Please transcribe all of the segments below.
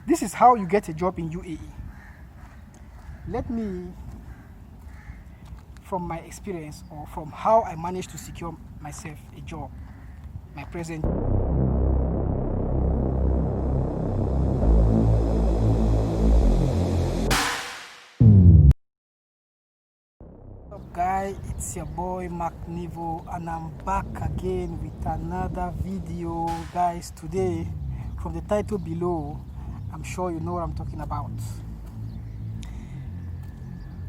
This is how you get a job in UAE. Let me, from my experience or from how I managed to secure myself a job, my present. What's up guys, it's your boy Mark Nivo and I'm back again with another video. Guys, today, from the title below, I'm sure you know what I'm talking about.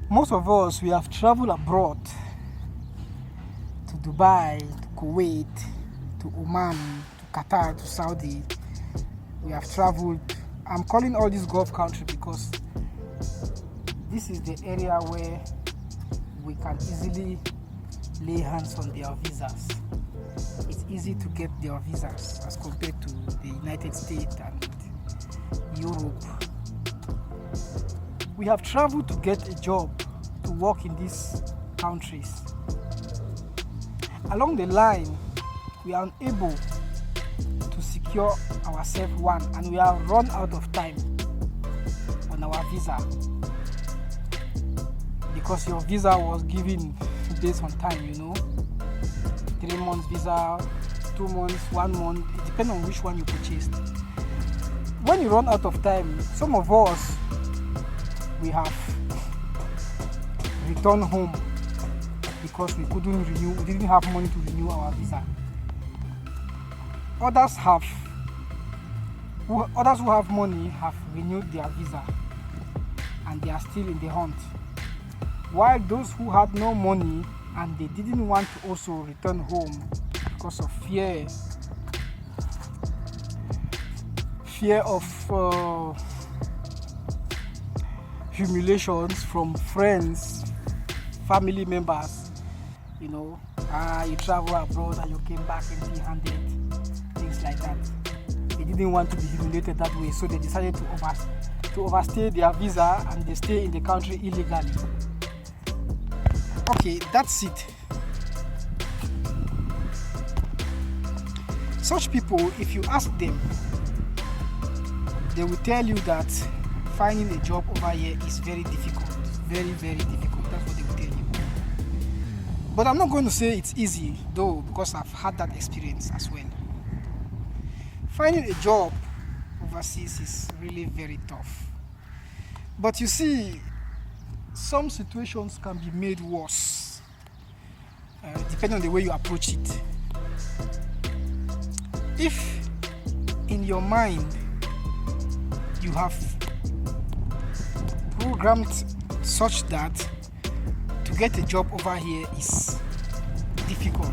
Most of us, we have traveled abroad to Dubai, to Kuwait, to Oman, to Qatar, to Saudi. We have traveled. I'm calling all these Gulf countries because this is the area where we can easily lay hands on their visas. It's easy to get their visas as compared to the United States and Europe. We have traveled to get a job, to work in these countries. Along the line, we are unable to secure ourselves one, and we have run out of time on our visa because your visa was given based on time, 3 months visa, 2 months, 1 month, it depends on which one you purchased. When you run out of time, some of us, we have returned home because we couldn't renew, we didn't have money to renew our visa. Others who have money have renewed their visa and they are still in the hunt. While those who had no money and they didn't want to also return home because of fear of humiliations from friends, family members, you travel abroad and you came back empty-handed, things like that. They didn't want to be humiliated that way, so they decided to overstay their visa and they stay in the country illegally. Okay, that's it. Such people, if you ask them, they will tell you that finding a job over here is very difficult. Very, very difficult. That's what they will tell you. But I'm not going to say it's easy, though, because I've had that experience as well. Finding a job overseas is really very tough. But you see, some situations can be made worse, depending on the way you approach it. If in your mind you have programmed such that to get a job over here is difficult,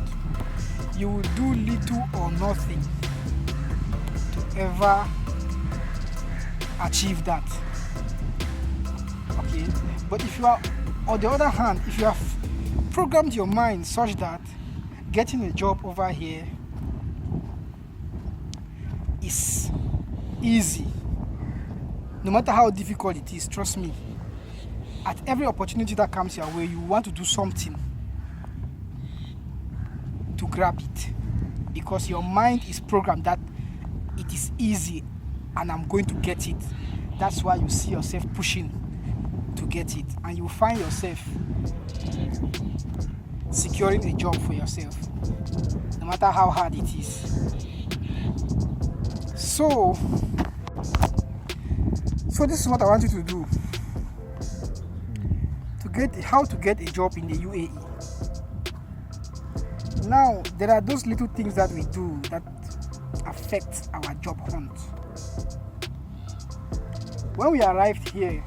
you will do little or nothing to ever achieve that. Okay, but if you are, on the other hand, if you have programmed your mind such that getting a job over here is easy, no matter how difficult it is, trust me, at every opportunity that comes your way, you want to do something to grab it because your mind is programmed that it is easy and I'm going to get it. That's why you see yourself pushing to get it, and you find yourself securing a job for yourself, no matter how hard it is. So this is what I want you to do to get how to get a job in the UAE. Now, there are those little things that we do that affect our job hunt. When we arrived here,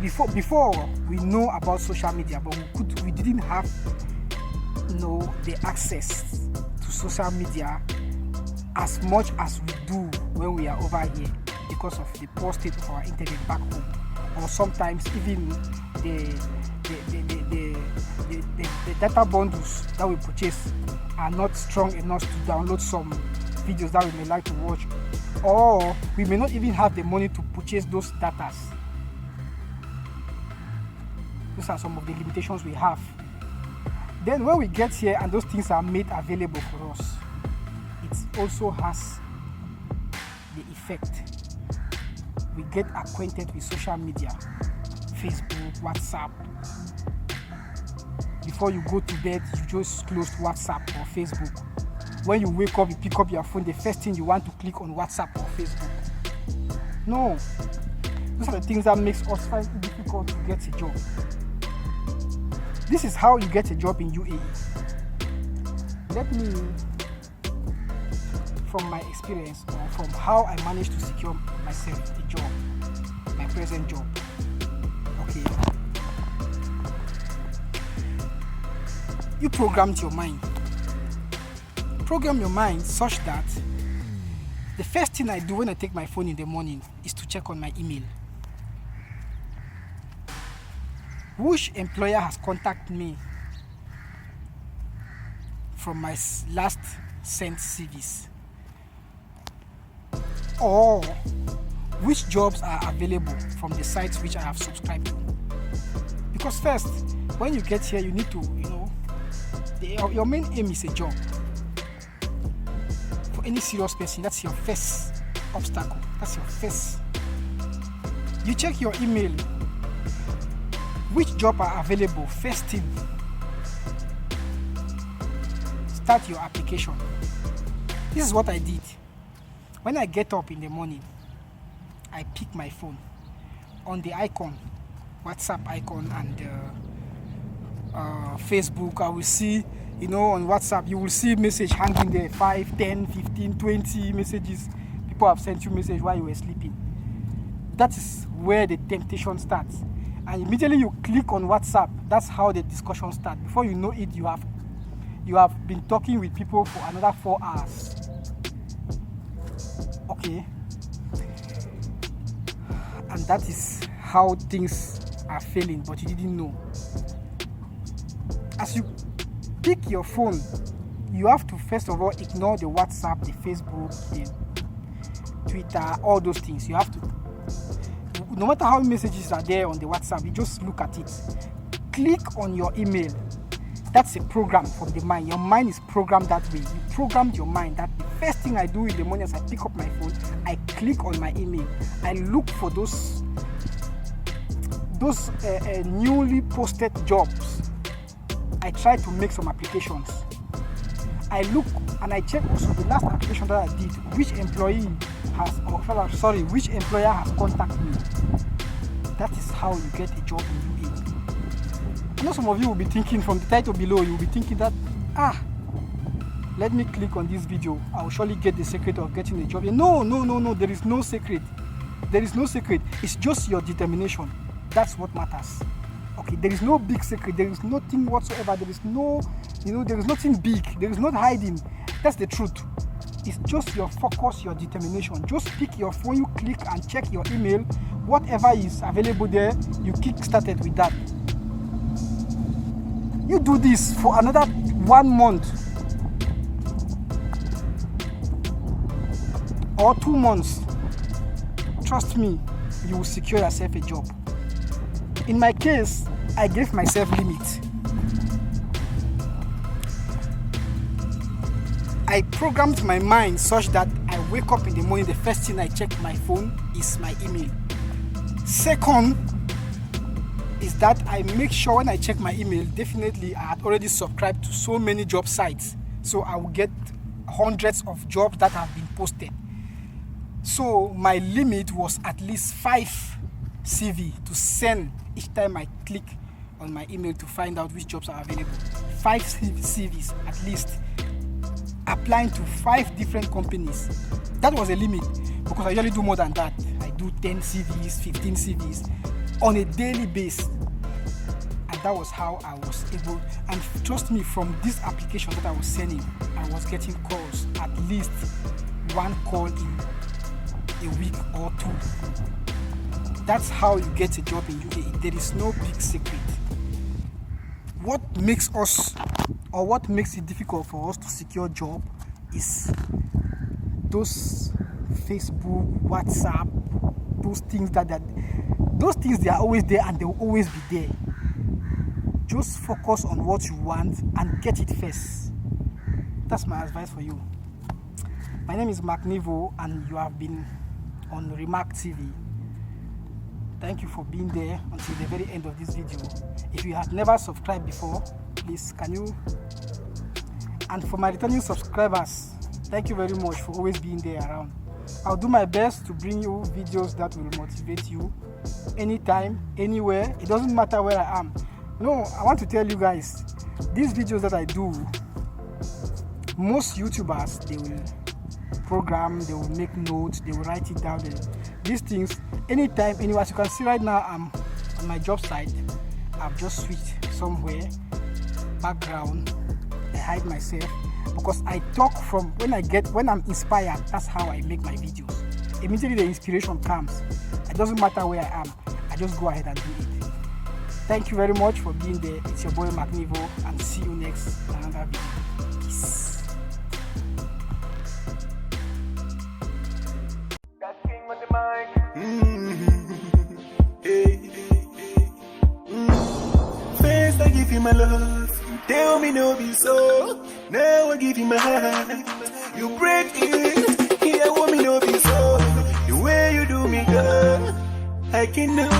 before we know about social media, but we didn't have the access to social media as much as we do when we are over here because of the poor state of our internet back home, or sometimes even the data bundles that we purchase are not strong enough to download some videos that we may like to watch, or we may not even have the money to purchase those datas. Those are some of the limitations we have. Then when we get here and those things are made available for us, it also has the effect. We get acquainted with social media, Facebook, WhatsApp. Before you go to bed, you just close WhatsApp or Facebook. When you wake up, you pick up your phone, the first thing you want to click on WhatsApp or Facebook. No. Those are the things that makes us find it difficult to get a job. This is how you get a job in UAE. Let me, from my experience or from how I managed to secure myself a job, my present job. Okay. You programmed your mind. Program your mind such that the first thing I do when I take my phone in the morning is to check on my email. Which employer has contacted me from my last sent CVs? Or which jobs are available from the sites which I have subscribed to? Because first, when you get here, you need to, your main aim is a job. For any serious person, that's your first obstacle. That's your first. You check your email. Which job are available? First thing. Start your application. This is what I did. When I get up in the morning, I pick my phone. On the icon, WhatsApp icon and Facebook, I will see, on WhatsApp, you will see message hanging there, 5, 10, 15, 20 messages. People have sent you message while you were sleeping. That is where the temptation starts. And immediately you click on WhatsApp, that's how the discussion starts. Before you know it, you have been talking with people for another 4 hours. Okay. And that is how things are failing, but you didn't know. As you pick your phone, you have to first of all ignore the WhatsApp, the Facebook, the Twitter, all those things. You have to, no matter how many messages are there on the WhatsApp, you just look at it. Click on your email. That's a program from the mind. Your mind is programmed that way. You programmed your mind that the first thing I do in the morning as I pick up my phone, I click on my email. I look for those newly posted jobs. I try to make some applications. I look and I check also the last application that I did, which employer has contacted me. That is how you get a job in UAE. I know some of you will be thinking from the title below, you will be thinking that, let me click on this video. I will surely get the secret of getting a job. No, there is no secret. There is no secret. It's just your determination. That's what matters. Okay, there is no big secret. There is nothing whatsoever. There is no, there is nothing big. There is not hiding. That's the truth. It's just your focus, your determination. Just pick your phone, you click and check your email. Whatever is available there, you kick started with that. You do this for another 1 month or 2 months. Trust me, you will secure yourself a job. In my case, I gave myself limit. I programmed my mind such that I wake up in the morning, the first thing I check my phone is my email. Second is that I make sure when I check my email, definitely I had already subscribed to so many job sites. So I will get hundreds of jobs that have been posted. So my limit was at least 5 CV to send each time I click on my email to find out which jobs are available. 5 CVs at least, applying to 5 different companies. That was a limit because I usually do more than that. I do 10 CVs, 15 CVs on a daily basis. And that was how I was able, and trust me, from this application that I was sending, I was getting calls, at least 1 call in a week or 2. That's how you get a job in UAE. There is no big secret. What makes it difficult for us to secure a job is those Facebook, WhatsApp, those things they are always there and they will always be there. Just focus on what you want and get it first. That's my advice for you. My name is Mark Nivo, and you have been on Remark TV. Thank you for being there until the very end of this video. If you have never subscribed before, please can you? And for my returning subscribers, thank you very much for always being there around. I'll do my best to bring you videos that will motivate you anytime, anywhere. It doesn't matter where I am. No, I want to tell you guys, these videos that I do, most YouTubers, they will program, they will make notes, they will write it down. These things, anytime, anywhere. As you can see right now, I'm on my job site. I've just switched somewhere, background. I hide myself because I talk from when I'm inspired. That's how I make my videos. Immediately the inspiration comes. It doesn't matter where I am. I just go ahead and do it. Thank you very much for being there. It's your boy Mark Nivo, and see you next in another video. Peace. First I give you my love, tell me no be so. Now I give you my heart, you break it. Yeah, want me no be so. The way you do me, girl, I cannot